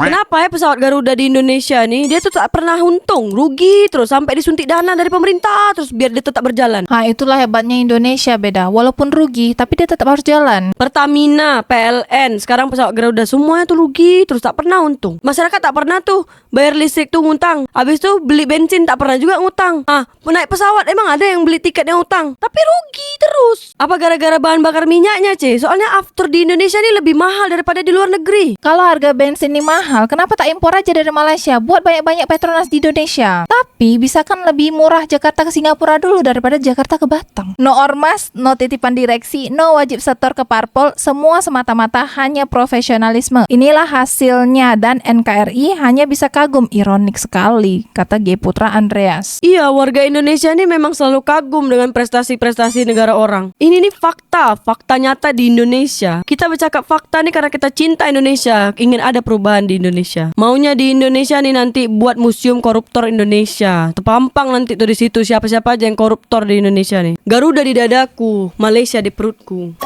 Kenapa ya pesawat Garuda di Indonesia nih dia tuh tak pernah untung, rugi terus sampai disuntik dana dari pemerintah terus biar dia tetap berjalan. Itulah hebatnya Indonesia beda. Walaupun rugi, tapi dia tetap harus jalan. Pertamina, PLN, sekarang pesawat Garuda semuanya tuh rugi terus tak pernah untung. Masyarakat tak pernah tuh bayar listrik tuh ngutang. Habis itu beli bensin tak pernah juga ngutang. Naik pesawat emang ada yang beli tiket yang utang, tapi rugi terus. Apa gara-gara bahan bakar minyaknya, Ce? Soalnya after di Indonesia nih lebih mahal daripada di luar negeri. Kalau harga bensin ini mahal, kenapa tak impor aja dari Malaysia? Buat banyak-banyak Petronas di Indonesia. Tapi bisa kan lebih murah Jakarta ke Singapura dulu daripada Jakarta ke Batam. No ormas, no titipan direksi, no wajib setor ke parpol. Semua semata-mata hanya profesionalisme. Inilah hasilnya dan NKRI hanya bisa kagum. Ironik sekali, kata G. Putra Andreas. Iya, warga Indonesia ini memang selalu kagum dengan prestasi-prestasi negara orang. Ini nih fakta nyata di Indonesia. Kita bercakap fakta nih karena kita cinta Indonesia, ingin ada perubahan di Indonesia. Maunya di Indonesia nih nanti buat museum koruptor Indonesia. Terpampang nanti tuh di situ siapa-siapa aja yang koruptor di Indonesia nih. Garuda di dadaku, Malaysia di perutku.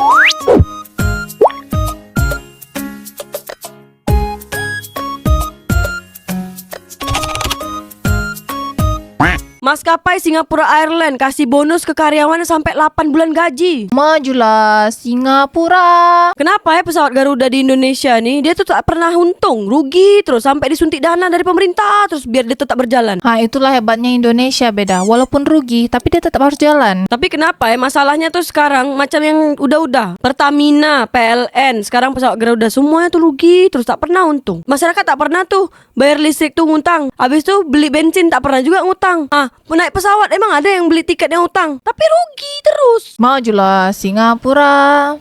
Maskapai Singapura Airlines kasih bonus ke karyawannya sampai 8 bulan gaji. Majulah Singapura. Kenapa ya pesawat Garuda di Indonesia nih dia tuh tak pernah untung, rugi terus sampai disuntik dana dari pemerintah terus biar dia tetap berjalan. Itulah hebatnya Indonesia beda. Walaupun rugi, tapi dia tetap harus jalan. Tapi kenapa ya masalahnya tuh sekarang macam yang udah-udah. Pertamina, PLN, sekarang pesawat Garuda semuanya tuh rugi terus tak pernah untung. Masyarakat tak pernah tuh bayar listrik tuh ngutang. Habis itu beli bensin tak pernah juga ngutang. Naik pesawat emang ada yang beli tiket yang utang, tapi rugi terus. Majulah Singapura.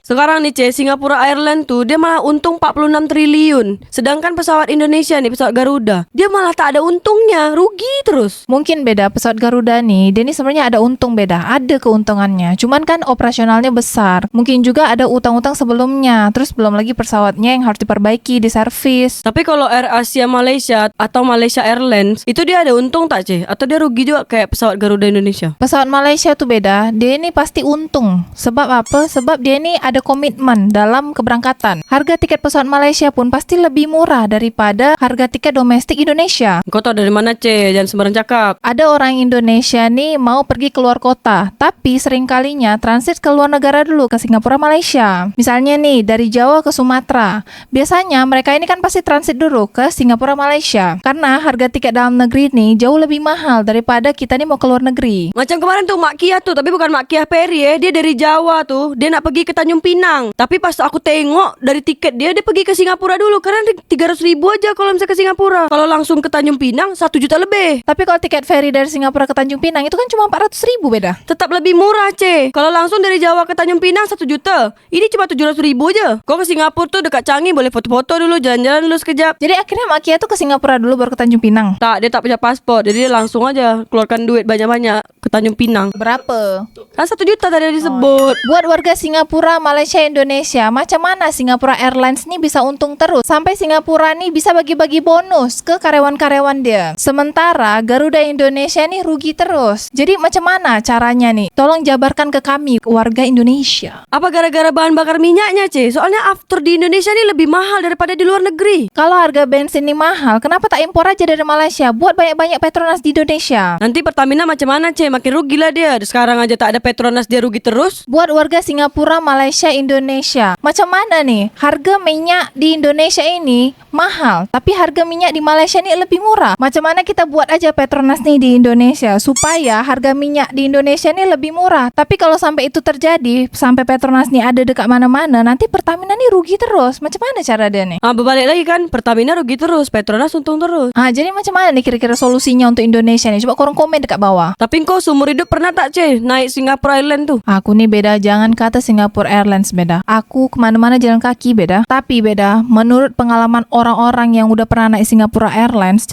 Sekarang nih, Ce, Singapura Airlines tuh dia malah untung 46 triliun. Sedangkan pesawat Indonesia nih, pesawat Garuda, dia malah tak ada untungnya, rugi terus. Mungkin beda pesawat Garuda nih, dia nih sebenarnya ada untung beda, ada keuntungannya. Cuman kan operasionalnya besar. Mungkin juga ada utang-utang sebelumnya. Terus belum lagi pesawatnya yang harus diperbaiki, diservis. Tapi kalau Air Asia Malaysia atau Malaysia Airlines, itu dia ada untung tak, Ce? Atau dia rugi juga kayak pesawat Garuda Indonesia? Pesawat Malaysia tuh beda, dia ini pasti untung. Sebab apa? Sebab dia ini ada komitmen dalam keberangkatan. Harga tiket pesawat Malaysia pun pasti lebih murah daripada harga tiket domestik Indonesia. Kau tahu dari mana, Ce? Jangan sembarang cakap. Ada orang Indonesia nih mau pergi keluar kota, tapi seringkalinya transit ke luar negara dulu, ke Singapura, Malaysia. Misalnya nih, dari Jawa ke Sumatera. Biasanya mereka ini kan pasti transit dulu ke Singapura, Malaysia. Karena harga tiket dalam negeri nih jauh lebih mahal daripada kita nih mau ke luar negeri. Macam kemarin tuh Mak Kia tuh, tapi bukan Mak Kia Ferry ya. Dia dari Jawa tuh, dia nak pergi ke Tanjung Pinang. Tapi pas aku tengok dari tiket dia pergi ke Singapura dulu. Karena 300.000 aja kalau misalnya ke Singapura. Kalau langsung ke Tanjung Pinang 1 juta lebih. Tapi kalau tiket ferry dari Singapura ke Tanjung Pinang itu kan cuma 400.000 beda. Tetap lebih murah, Ce. Kalau langsung dari Jawa ke Tanjung Pinang 1 juta. Ini cuma 700.000 aja. Kau ke Singapura tuh dekat Changi, boleh foto-foto dulu, jalan-jalan dulu sekejap. Jadi akhirnya Mak Kia tuh ke Singapura dulu baru ke Tanjung Pinang. Tak, dia tak punya paspor. Jadi dia langsung aja keluarkan duit banyak-banyak ke Tanjung Pinang. Berapa? Kan 1 juta tadi disebut. Buat warga Singapura, Malaysia, Indonesia, macam mana Singapura Airlines nih bisa untung terus? Sampai Singapura nih bisa bagi-bagi bonus ke karyawan-karyawan dia. Sementara Garuda Indonesia nih rugi terus. Jadi macam mana caranya nih? Tolong jabarkan ke kami, warga Indonesia. Apa gara-gara bahan bakar minyaknya, Ce? Soalnya after di Indonesia nih lebih mahal daripada di luar negeri. Kalau harga bensin ini mahal, kenapa tak impor aja dari Malaysia? Buat banyak-banyak Petronas di Indonesia. Nanti Pertamina macam mana, Ce? Makin rugi lah dia. Sekarang aja tak ada Petronas, dia rugi terus. Buat warga Singapura, Malaysia, Indonesia, macam mana nih? Harga minyak di Indonesia ini mahal, tapi harga minyak di Malaysia ini lebih murah. Macam mana kita buat aja Petronas nih di Indonesia supaya harga minyak di Indonesia ini lebih murah. Tapi kalau sampai itu terjadi, sampai Petronas nih ada dekat mana-mana, nanti Pertamina nih rugi terus. Macam mana cara dia nih? Berbalik lagi kan, Pertamina rugi terus, Petronas untung terus. Jadi macam mana nih kira-kira solusinya untuk Indonesia nih? Coba korang komen dekat bawah. Tapi kau seumur hidup pernah tak, Ce, naik Singapura Airlines tuh? Aku nih beda, jangan kata Singapore Airlines beda. Aku kemana-mana jalan kaki beda. Tapi beda, menurut pengalaman orang-orang yang udah pernah naik Singapura Airlines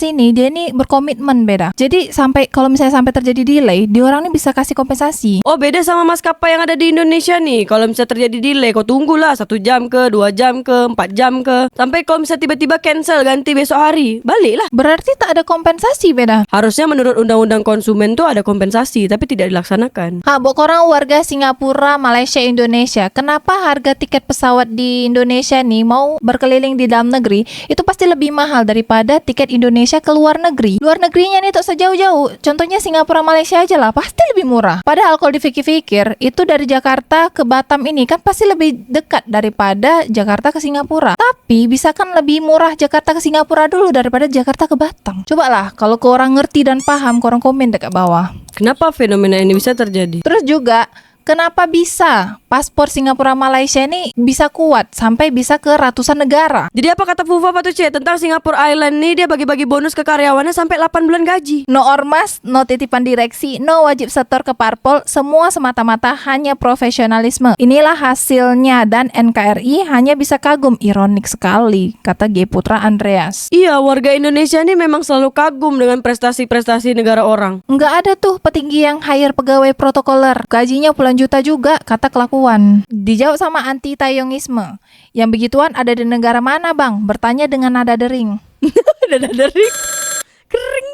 ini dia nih berkomitmen beda. Jadi sampai kalau misalnya sampai terjadi delay, dia orang nih bisa kasih kompensasi. Oh, beda sama maskapai yang ada di Indonesia nih. Kalau misalnya terjadi delay, kau tunggulah 1 jam ke, 2 jam ke, 4 jam ke. Sampai kalau misalnya tiba-tiba cancel, ganti besok hari, baliklah. Berarti tak ada kompensasi beda. Harusnya menurut undang-undang konsumen tuh ada kompensasi, tapi tidak dilaksanakan. Buat korang warga Singapura, Malaysia, Indonesia, kenapa harga tiket pesawat di Indonesia nih mau berkeliling di dalam negeri itu pasti lebih mahal daripada tiket Indonesia ke luar negeri. Luar negerinya nih tak sejauh-jauh, contohnya Singapura, Malaysia aja lah, pasti lebih murah. Padahal kalau dipikir-pikir, itu dari Jakarta ke Batam ini kan pasti lebih dekat daripada Jakarta ke Singapura. Tapi bisa kan lebih murah Jakarta ke Singapura dulu daripada Jakarta ke Batam. Cobalah kalau ke orang ngerti dan paham, korang komen dekat bawah. Kenapa fenomena ini bisa terjadi? Terus juga, kenapa bisa paspor Singapura Malaysia ini bisa kuat sampai bisa ke ratusan negara? Jadi apa kata Fufa Patu C tentang Singapura Island nih, dia bagi-bagi bonus ke karyawannya sampai 8 bulan gaji. No ormas, no titipan direksi, no wajib setor ke parpol, semua semata-mata hanya profesionalisme. Inilah hasilnya dan NKRI hanya bisa kagum. Ironik sekali, kata G. Putra Andreas. Iya, warga Indonesia nih memang selalu kagum dengan prestasi-prestasi negara orang. Nggak ada tuh petinggi yang hire pegawai protokoler. Gajinya puluhan juta juga, kata kelakuan. Dijawab sama anti-tayongisme. Yang begituan ada di negara mana bang? Bertanya dengan nada dering. Dada dering. Kering.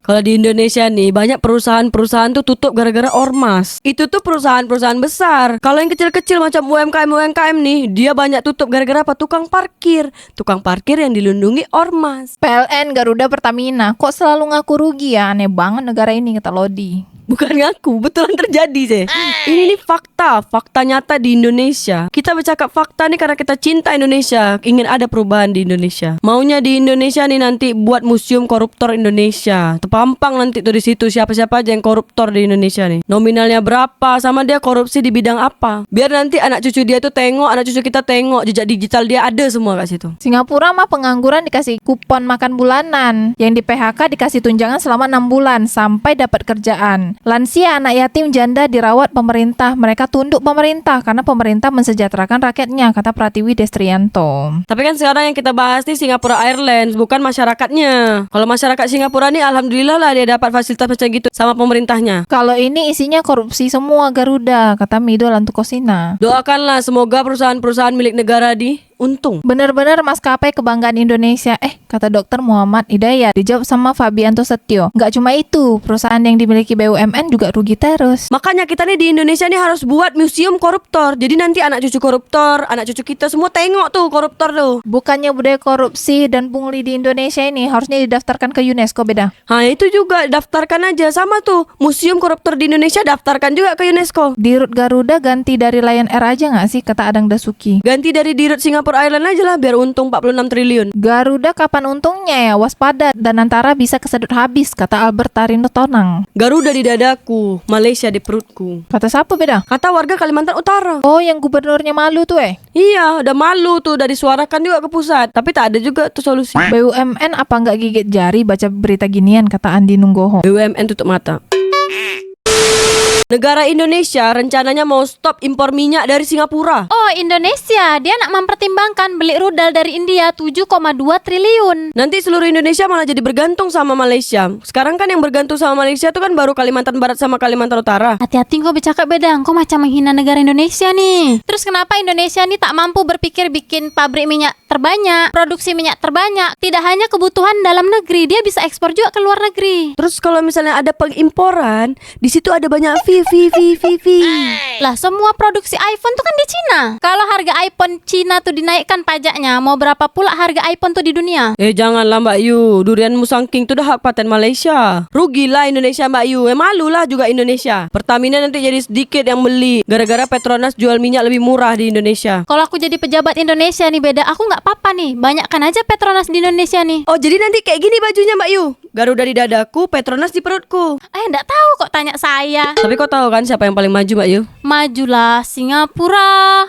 Kalau di Indonesia nih, banyak perusahaan-perusahaan tuh tutup gara-gara ormas. Itu tuh perusahaan-perusahaan besar. Kalau yang kecil-kecil macam UMKM nih, dia banyak tutup gara-gara apa? Tukang parkir. Tukang parkir yang dilindungi ormas. PLN, Garuda, Pertamina, kok selalu ngaku rugi ya? Aneh banget negara ini, kata Lodi. Bukan ngaku, betulan terjadi sih. Ini nih fakta nyata di Indonesia. Kita bercakap fakta nih karena kita cinta Indonesia, ingin ada perubahan di Indonesia. Maunya di Indonesia nih nanti buat museum koruptor Indonesia. Terpampang nanti tuh di situ siapa-siapa aja yang koruptor di Indonesia nih. Nominalnya berapa, sama dia korupsi di bidang apa. Biar nanti anak cucu dia tuh tengok, anak cucu kita tengok, jejak digital dia ada semua kat situ. Singapura mah pengangguran dikasih kupon makan bulanan. Yang di PHK dikasih tunjangan selama 6 bulan sampai dapat kerjaan. Lansia, anak yatim, janda dirawat pemerintah. Mereka tunduk pemerintah karena pemerintah mensejahterakan rakyatnya, kata Pratiwi Destrianto. Tapi kan sekarang yang kita bahas nih Singapura Airlines, bukan masyarakatnya. Kalau masyarakat Singapura nih alhamdulillah lah dia dapat fasilitas macam gitu sama pemerintahnya. Kalau ini isinya korupsi semua Garuda, kata Mido Lantukosina. Doakanlah semoga perusahaan-perusahaan milik negara untung. Benar-benar maskapai kebanggaan Indonesia, kata Dr. Muhammad Hidayat. Dijawab sama Fabianto Setio. Nggak cuma itu, perusahaan yang dimiliki BUMN juga rugi terus. Makanya kita nih di Indonesia nih harus buat museum koruptor. Jadi nanti anak cucu koruptor, anak cucu kita semua tengok tuh koruptor tuh. Bukannya budaya korupsi dan pungli di Indonesia ini harusnya didaftarkan ke UNESCO, beda. Itu juga daftarkan aja sama tuh. Museum koruptor di Indonesia daftarkan juga ke UNESCO. Dirut Garuda ganti dari Lion Air aja nggak sih, kata Adang Dasuki. Ganti dari Dirut Singapura Airlines aja lah biar untung 46 triliun. Garuda kapan untungnya ya? Waspada dan antara bisa kesedut habis, kata Albert Tarino Tonang. Garuda di dadaku, Malaysia di perutku. Kata siapa beda? Kata warga Kalimantan Utara. Oh, yang gubernurnya malu tuh Iya, udah malu tuh, udah disuarakan juga ke pusat. Tapi tak ada juga tuh solusi. BUMN apa nggak gigit jari baca berita ginian, kata Andi Nunggoho. BUMN tutup mata. Negara Indonesia rencananya mau stop impor minyak dari Singapura. Oh, Indonesia, dia nak mempertimbangkan beli rudal dari India 7,2 triliun. Nanti seluruh Indonesia malah jadi bergantung sama Malaysia. Sekarang kan yang bergantung sama Malaysia itu kan baru Kalimantan Barat sama Kalimantan Utara. Hati-hati kau bercakap beda, kau macam menghina negara Indonesia nih. Terus kenapa Indonesia nih tak mampu berpikir bikin pabrik minyak terbanyak, produksi minyak terbanyak? Tidak hanya kebutuhan dalam negeri, dia bisa ekspor juga ke luar negeri. Terus kalau misalnya ada pengimporan, di situ ada banyak fee. Lah, semua produksi iPhone tuh kan di Cina. Kalau harga iPhone Cina tuh dinaikkan pajaknya, mau berapa pula harga iPhone tuh di dunia? Janganlah Mbak Yu, durian musangking tuh dah hak paten Malaysia. Rugilah Indonesia Mbak Yu, malulah juga Indonesia. Pertamina nanti jadi sedikit yang beli gara-gara Petronas jual minyak lebih murah di Indonesia. Kalau aku jadi pejabat Indonesia nih beda, aku nggak apa-apa nih, banyakkan aja Petronas di Indonesia nih. Oh, jadi nanti kayak gini bajunya Mbak Yu, Garuda di dadaku, Petronas di perutku. Nggak tahu kok tanya saya. Tapi kau tahu kan siapa yang paling maju Mbak Yu? Majulah Singapura.